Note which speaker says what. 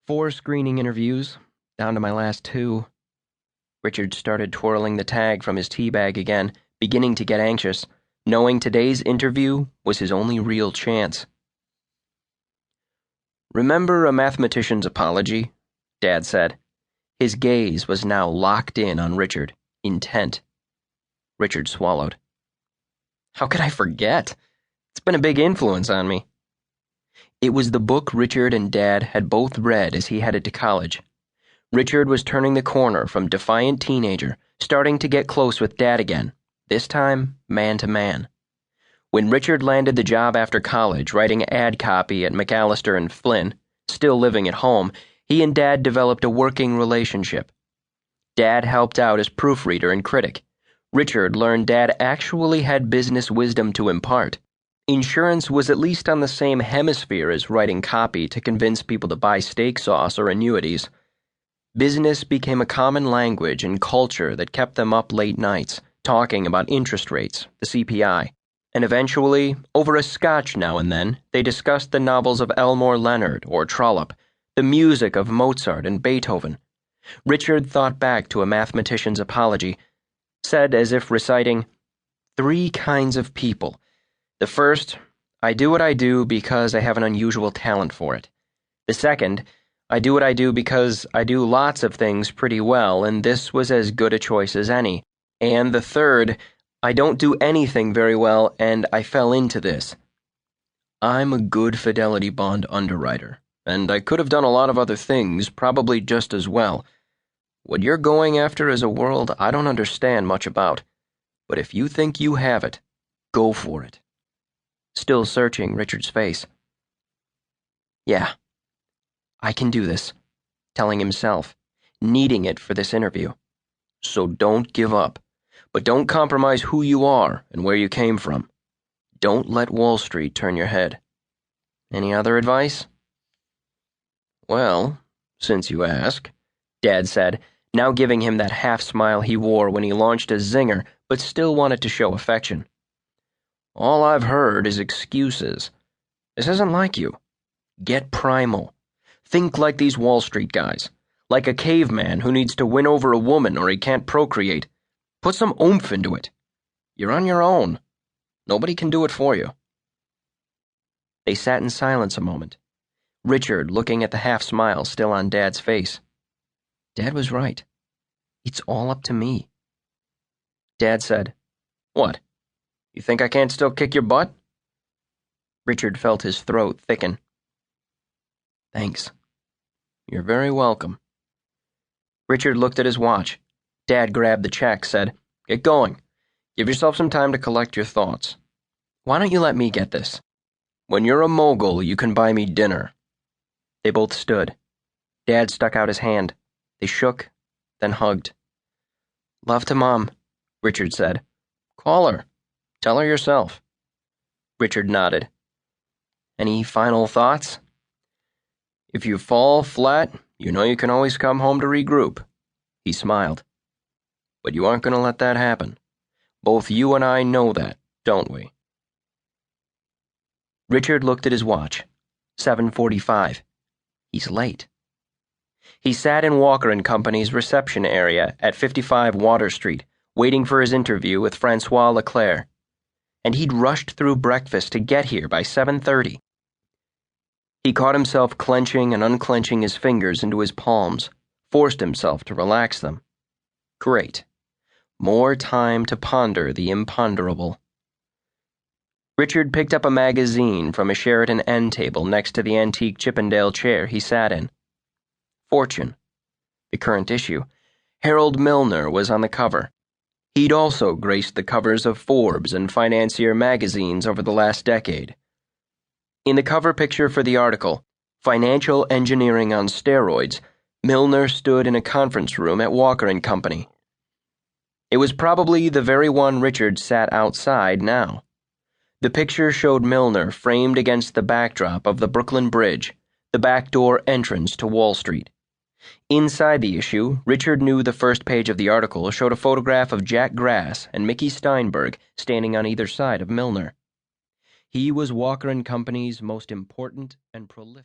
Speaker 1: 4 screening interviews, down to my last 2. Richard started twirling the tag from his tea bag again, beginning to get anxious, knowing today's interview was his only real chance. "Remember A Mathematician's Apology?" Dad said. His gaze was now locked in on Richard, intent. Richard swallowed. "How could I forget? It's been a big influence on me." It was the book Richard and Dad had both read as he headed to college. Richard was turning the corner from defiant teenager, starting to get close with Dad again, this time man to man. When Richard landed the job after college writing ad copy at McAllister and Flynn, still living at home, he and Dad developed a working relationship. Dad helped out as proofreader and critic. Richard learned Dad actually had business wisdom to impart. Insurance was at least on the same hemisphere as writing copy to convince people to buy steak sauce or annuities. Business became a common language and culture that kept them up late nights, talking about interest rates, the CPI, and eventually, over a scotch now and then, they discussed the novels of Elmore Leonard or Trollope, the music of Mozart and Beethoven. Richard thought back to A Mathematician's Apology, said as if reciting, "3 kinds of people. The first, I do what I do because I have an unusual talent for it. The second, I do what I do because I do lots of things pretty well, and this was as good a choice as any. And the third, I don't do anything very well, and I fell into this. I'm a good fidelity bond underwriter, and I could have done a lot of other things probably just as well. What you're going after is a world I don't understand much about, but if you think you have it, go for it." Still searching Richard's face. "Yeah, I can do this," telling himself, needing it for this interview. "So don't give up, but don't compromise who you are and where you came from. Don't let Wall Street turn your head. Any other advice?" "Well, since you ask," Dad said, now giving him that half-smile he wore when he launched a zinger but still wanted to show affection. "All I've heard is excuses. This isn't like you. Get primal. Think like these Wall Street guys, like a caveman who needs to win over a woman or he can't procreate. Put some oomph into it. You're on your own. Nobody can do it for you." They sat in silence a moment, Richard looking at the half-smile still on Dad's face. Dad was right. It's all up to me. Dad said, "What? You think I can't still kick your butt?" Richard felt his throat thicken. "Thanks." "You're very welcome." Richard looked at his watch. Dad grabbed the check, said, "Get going. Give yourself some time to collect your thoughts. Why don't you let me get this? When you're a mogul, you can buy me dinner." They both stood. Dad stuck out his hand. They shook, then hugged. "Love to Mom," Richard said. "Call her. Tell her yourself." Richard nodded. "Any final thoughts?" "If you fall flat, you know you can always come home to regroup." He smiled. "But you aren't going to let that happen. Both you and I know that, don't we?" Richard looked at his watch. 7:45. He's late. He sat in Walker and Company's reception area at 55 Water Street, waiting for his interview with Francois Leclerc. And he'd rushed through breakfast to get here by 7:30. He caught himself clenching and unclenching his fingers into his palms, forced himself to relax them. Great. More time to ponder the imponderable. Richard picked up a magazine from a Sheraton end table next to the antique Chippendale chair he sat in. Fortune. The current issue. Harold Milner was on the cover. He'd also graced the covers of Forbes and Financier magazines over the last decade. In the cover picture for the article, Financial Engineering on Steroids, Milner stood in a conference room at Walker and Company. It was probably the very one Richard sat outside now. The picture showed Milner framed against the backdrop of the Brooklyn Bridge, the backdoor entrance to Wall Street. Inside the issue, Richard knew the first page of the article showed a photograph of Jack Grass and Mickey Steinberg standing on either side of Milner. He was Walker and Company's most important and prolific